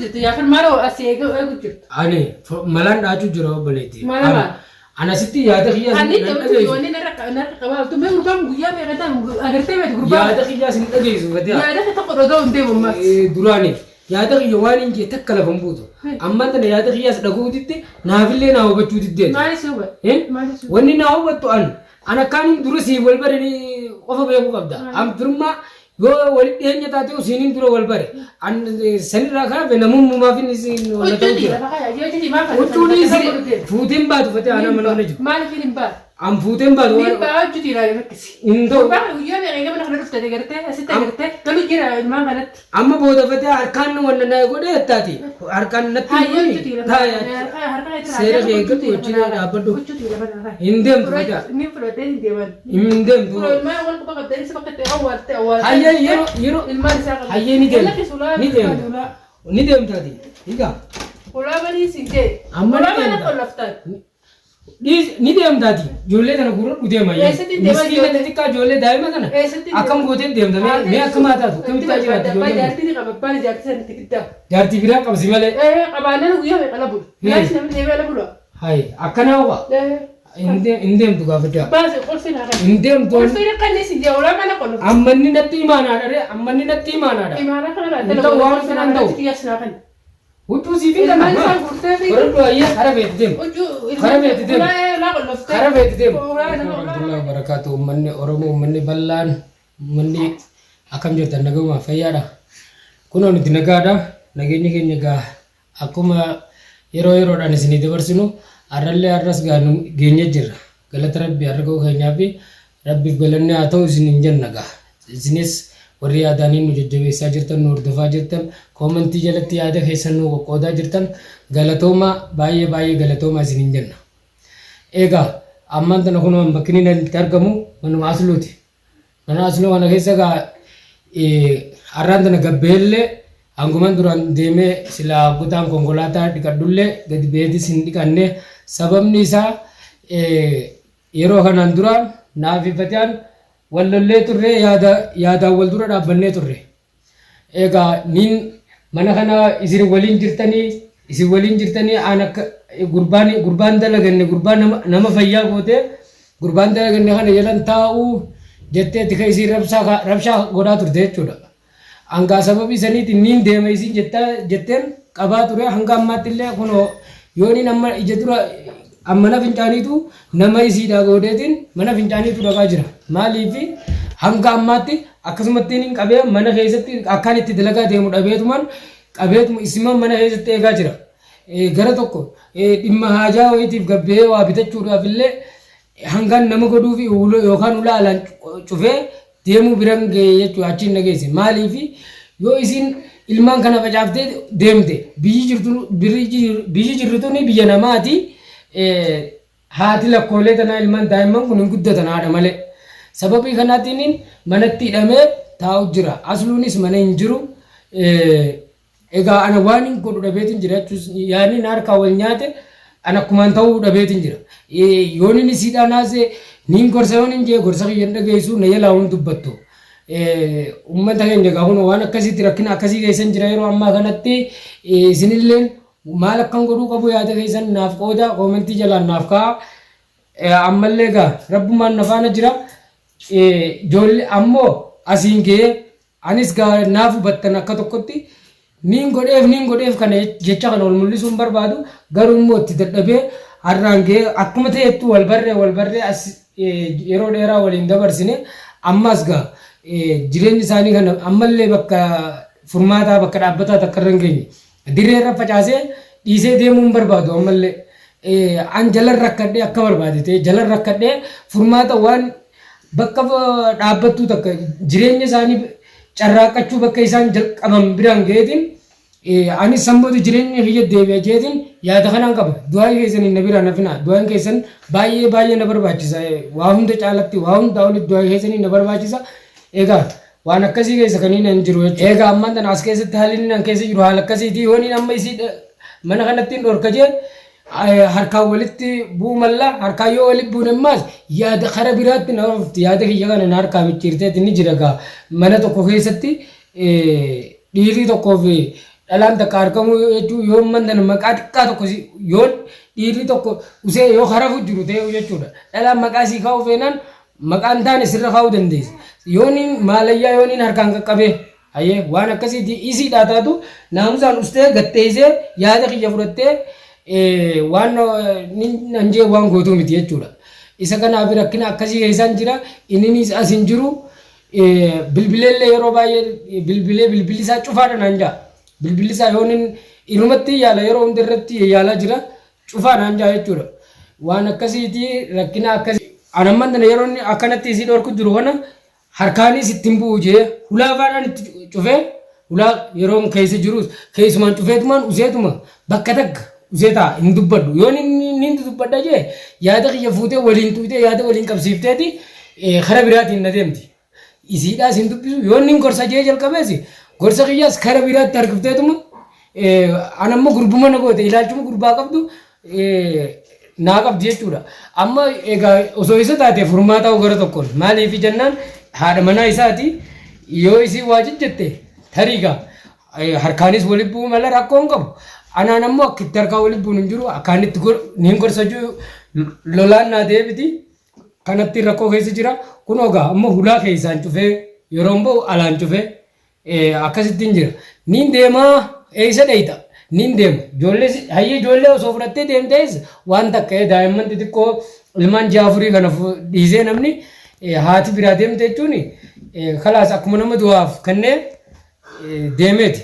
jirti yaa kan maaloo asii eegu jirtu. Ani malaan dhaachuu jira obboleetti. Maalama. Ana sitti yaada kiyyaa Ani ta'utu yoonni narra qabaa tumee gurbaan guyyaa meeqataan agartee beektu gurbaan. Yaada kiyyaa sin dhageessu fatiyaa. Yaada ka tokko dhaga'u hin deemu ammas. Duraani yaada kiyya waan hin jee takka lafa hin buutu. Ammaan tana yaada kiyyaas dhaga'uu ditte naafillee naa hubachuu diddeen. Maalis hubat. Maalis hubat. Wanni naa hubattu ana kaan dura sii wal baranii qofa beekuu qabda. Am firmaa yoo walitti dhiyeenya taate usiniin dura wal bare. An sanirraa kanaaf namummaa fi isin wal ta'u jira. Fuutiin baatu fatee ana mana jiru. Maaliif hin baatu? Am fuuteen baatu waan. Hin baatu jira makkisi. Indoo. Gurbaan guyyaa meeqa mana kana dhuftee gartee asitti agartee galu jira ilmaan kanatti. Amma booda fatee harkaan wanna naa godhee jettaati. Harkaan natti seera eeggatu wajjin dhaabbadhu. Hin deemtu fataa. Inni fudhatee hin deeman. Hin deemtu. Ilmaan wal quba qabdee isa bakka ta'e awwaaltee. Hayyee yeroo ilmaan isaa qabdee. hayyee ni deemta. Ni deemta. Ni deemtaati. Higa. Ulaa banii siin jee. Amma ulaa mana kollaftaan. Ni deemtaati. Ijoollee kana gurra deema. Miskiina xixiqqaa ijoollee daa'ima kana. Akkam gooteen deemta. Mee akkam haa taatu? Akkamitti haa jiraatu ijoolleen? Jaartii qaba. Abbaan jaartii sana xixiqqaa. Jaartii biraa qabsi malee. Qabaannan guyyaa meeqa la bulu? Nyaanni namni deemee la bulu? Hayi akkanaa ho'a. Hin deemtu gaafadhaa. Baase qolfiin haa Hin deemtu. qolfiin akkanni siin jee ulaa mana kollaftaan. Ammanni natti imaanaadha. Ammanni natti imaanaadha. Imaana kana Hin ta'u waan kanaan ta'u. Huccuu siifii kana. Baradhu ayyaa kara beekti deemu. Kara beekti deemu. Kara beekti deemu. Alhamdulillah barakaatu uummanni Oromoo uummanni bal'aan uummanni akkam jirtan naguma fayyaadha. Kunoo nuti nagaadha. Nageenyi keenya gaa akkuma yeroodhaan isinii dabarsinu har'allee har'as gaa geenye jirra. Galata Rabbi argoo keenyaa fi Rabbiif galanne haa ta'u isin hin jenna gaa. Isinis warri yaadanii nu jajjabeessaa jirtan nu hordofaa jirtan koomentii jalatti yaada keessan nu qoqqoodaa jirtan galatooma baay'ee galatooma isin hin jenna. Egaa ammaan tana kunoo bakki inni itti argamu manuma Asluuti. Mana Asluu kana keessa gaa har'aan tana gabbeellee hanguman duraan deemee silaa gutaan konkolaataa dhiqadhullee gadi beetis hin dhiqanne sababni isaa yeroo kanaan duraan naafifataan wallollee turre yaadaan wal dura dhaabbannee turre. Egaa niin mana kana isin waliin jirtanii aan akka gurbaan dalaganne gurbaan nama fayyaa gootee gurbaan dalaganne kana jalan taa'uu jettee tika isin rabshaa godhaa turte jechuudha. Hangaa sababii saniitiin niin deema isin jetteen qabaa ture hanga ammaatti illee kunoo yooniin amma ija dura mana fincaaniitu nama isiidhaa goodeetiin mana fincaaniitu dhaqaa jira. Maaliif hanga ammaatti akkasumatti hin qabee mana keessatti akkaan itti dalagaa deemu dhabeetumaan qabeetuma isima mana keessatti eegaa jira. Gara tokko dhimma haajaa wayitiif gabbee waa bitachuudhaaf illee hangaan nama godhuuf yookaan ulaalaan cufee deemuu biran ga'ee jechuudha achiin dhageesse. Maaliif yoo isin ilmaan kana facaaftee deemte biyyi jirtuun biyya namaati. Haati lakkoolee tanaa ilmaan daa'imman kun hin guddatan haadha malee. Sababii kanaatiin manatti hidhamee taa'u jira. Asluunis mana hin jiru. Egaa ana waan hin godhu dhabeetiin jira jechuus yaadni harkaa wal nyaate ana akkumaan ta'uu dhabeetiin jira. Yoon inni siidhaan haasee niin gorsa yoon hin jee gorsa kiyyan dhageessu na jalaa hun dubbattu. Uummata keenya egaa kun waan akkasitti rakkina akkasii keessan jira yeroo ammaa kanatti isinilleen maal akkan godhuu qabu yaada keessan naaf qooda koomentii jalaan naaf ka'a. Ammallee egaa rabbumaan na faana jira. Ijoollee ammoo asiin ga'ee anis gaa naaf hubattan akka tokkotti niin godheef kana jecha kana wal mul'isuu hin barbaadu garuu immoo itti dadhabee har'aan ga'ee akkuma ta'ettu wal barree as yeroo dheeraa waliin dabarsine ammas gaa jireenyi isaanii kana ammallee bakka furmaataa bakka dhaabbataa takka irra hin geenye dirreerra facaasee dhiisee deemuu hin barbaadu ammallee an jalan rakkadhee akka barbaadete jalan rakkadhee furmaata waan bakka dhaabbattuu takka jireenya isaanii carraaqachuu bakka isaan jalqaban biraan ga'eetiin anis sambooti jireenya kiyya deebi'a jeetiin yaada kanaan qaba du'aa keessanii na biraan hafina du'aan keessan baay'ee na barbaachisa waa hunda caalatti waa hunda olitti du'aa keessanii na barbaachisa egaa waan akkasii keessa kaniin hin jiru jechuudha. Egaa ammaan tana as keessatti haalli inni keessa jiru haala akkasiiti yooniin amma isii mana kanatti dhorka jee harkaan walitti bu'u malla harkaan yoo walitti bu'u ammaas yaada kara biraatti na oofti yaada kiyya kana na harkaa micciirteetti ni jira gaa mana tokko keessatti dhiirri tokkoo fi dhalaan takka argamu jechuun yoo mandan maqaa xiqqaa tokko yoo dhiirri tokko usee yoo harafu jiru ta'e jechuudha. Dhalaan maqaa sii kaa'u feenaan maqaan taane sirra kaa'uu dandeessi. Yooniin maalayyaa yooniin harkaan qaqqabee hayyee waan akkasiiti isiidhaa taatu naamusaan ustee gatteessee yaada kiyya fudhattee waan nanjee waan gootuu miti jechuudha. Isa kanaaf rakkina akkasii keessaan jira inninis as hin jiru bilbileellee yeroo baay'ee bilbilli isaa cufaadha naan jaa. Bilbilli isaa yooniin inumatti yaala yeroo hundi irratti yaalaa jira cufaa naan jaa jechuudha. Waan akkasiiti rakkina akkasii anamman tana yeroo akkanatti isii dhorku jiru kana harkaanis ittiin bu'u jee hulaa afaadhaan itti cufee hulaa yeroo keessa jirus keessumaan cufeetumaan useetuma bakka takka useetaa hin dubbadhu yoon inni dubbadha jee yaada kiyya fuutee waliin tuutee yaada waliin qabsiifteeti kara biraatiin na deemti. Isiidhaas hin dubbisu yoon inni gorsa jee jalqabeesi gorsa kiyyaas kara biraatti harkifteetuma anammoo gurbuma na goote ilaalchuma gurbaa qabdu naa qabdi jechuudha. Amma egaa osoo isa taate furmaata gara tokkoon maaliif jennaan haadha manaa isaati yoo isii waa jette tariiga harkaanis walitti bu'u mala rakkoo hin qabu. Anaan ammoo akka itti harkaa walitti bu'u hin jiru akkaan itti niin gorsachuu lolaan naa deebiti kanatti rakkoo keessa jira. Kun ogaa ammoo hulaa keessaan cufee yeroo ba'u alaan cufee akkasittiin jira. Niin deemaa eessa dheeyta? Niin deema hayyee ijoollee osoo fudhattee deemtees waan takka daa'imman xixiqqoo ilmaan jaafurii kana dhiisee namni haati biraa deemte jechuun kalaas akkuma nama du'aaf kanneen deemeeti.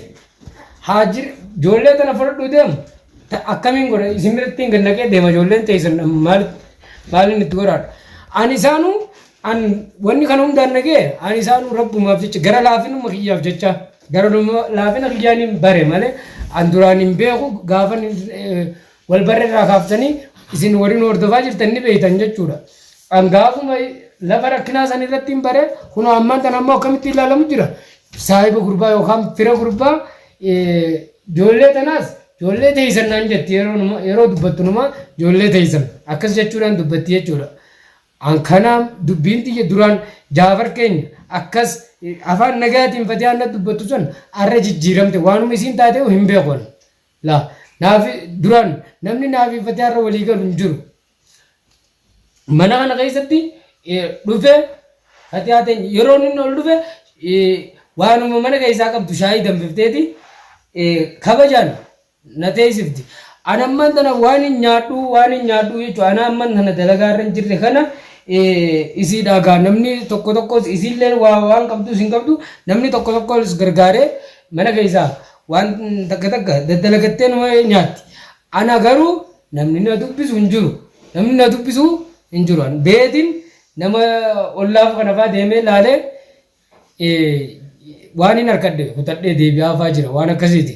Haajir ijoollee tana fudhadhuu deemu akkamiin godha isin biratti hin gannaqee deema ijoolleen teessan maaliin itti godhaadha. Ani isaanuu wanni kana hundaan nagee ani isaanuu rabbumaaf jecha gara laafinuma kiyyaaf jecha gara laafina kiyyaaniin bare malee an duraan hin beeku gaafa wal barreerraa kaaftanii isin waliin hordofaa jirtan ni beektan jechuudha. An gaafuma lafa rakkinaa san irratti hin bare kun ammaan tan ammoo akkamitti ilaalamu jira. Saahiba gurbaa yookaan fira gurbaa ijoollee tanaas ijoollee teessan naan jetti yeroo dubbattu numa ijoollee teessan akkas jechuudhaan dubbatti jechuudha. An kanaaf dubbiin xiyya duraan jaafar keenya akkas afaan nagaatiin fatee aannan dubbattu sun arra jijjiiramte waanuma isiin taate hin beekon. Naaf duraan namni naaf fatee arra walii galu hin jiru. Mana kana keessatti dhufee fatee haateen yeroo inni ol dhufe waanuma mana keessaa qabdu shaayii danfifteeti kabajaan na teessifti. Ana amman tana waan hin nyaadhu jechuudha. Ana amman tana dalagaa irra hin jirre kana isii dhagaa namni tokko isiillee waan qabdu isin qabdu namni tokko gargaaree mana keessaa waan takka daddalagattee nama nyaatti. Ana garuu namni na dubbisu hin jiru. Beetiin nama ollaaf kanafaa deemee laalee waan hin harkadde kutadhee deebi'aa fa'aa jira waan akkasiiti.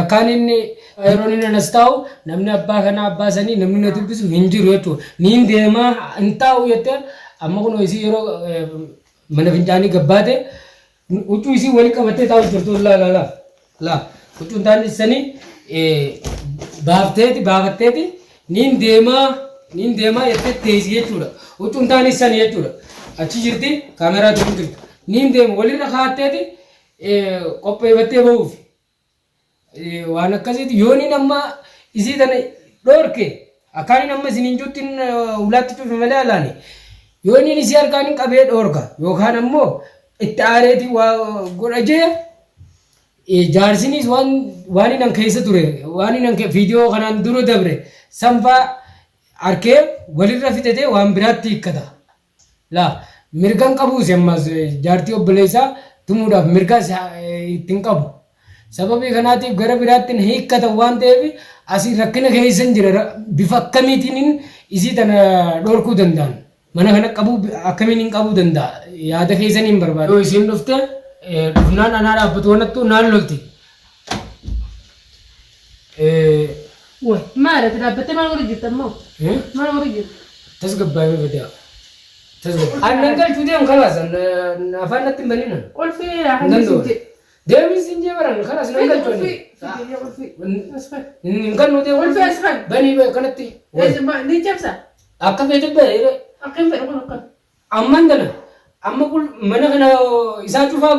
Akkaan inni yeroo inni anas taa'u namni abbaa kanaa abbaa sanii namni na dubbisu hin jiru jechuudha. Niin deemaa hin taa'u jettee amma kun isii yeroo mana fincaanii gabbaate huccuu isii waliin qabattee taa'u jirtu laa huccuun taa'anii sanii baafatteeti niin deemaa jettee teessi jechuudha. Huccuun taa'anii sanii jechuudha. Achi jirti kaameraa tokko jirti. Niin deema walirra kaa'atteeti qopheeffattee ba'uuf. Waan akkasiiti yooni nama isii tana dhorke akkaan nama isiniin juttiin ulaatti cufe malee alaani yooni isii harkaan qabee dhorka yookaan ammoo itti aareeti waa godha jee jaarsinis waan inni keessa ture waan inni viidiyoo kanaan dura dabre sanfaa harkee walirra fixatee waan biraatti hiikkata. Mirgaan qabuus ammas jaartii obboleessaa tumuudhaaf mirgaa ittiin qabu. Sababii kanaatiif gara biraatti hiikkatan waan ta'eef asii rakkina keessan jira bifa akkamiitiin isii tana dhorkuu danda'an mana kana qabuu akkamiin qabuu danda'a yaada keessaniin barbaada. Yoo isiin dhufte dhufnaan anaa dhaabbatu wanattuu naan lolti. Maal dhaabbattee maal godhu jirta ammoo? Maal godhu jirta? Tasgabbaa'ee fadaa. Annan galchuu deemu kalaas afaan natti hin baniina. Olfee haa Deemis hin jeebaran kanas nan galchooni. Hin kan nuti banii kanatti. Ni cabsa. Akka fedhe ba'ee. Akka hin fedhe kun akka. Amman dana amma kun mana kana isaa cufaa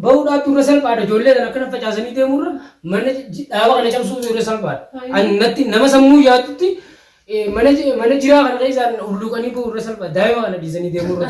bahuudhaatu irra salphaadha. Ijoollee kana akkana facaasanii deemurra mana dhaaba kana cabsuutu irra salphaadha. Ani natti nama sammuu yaatutti mana jiraa kana keessaan hulluuqanii bahuu irra salphaadha. Daa'ima kana dhiisanii deemurra.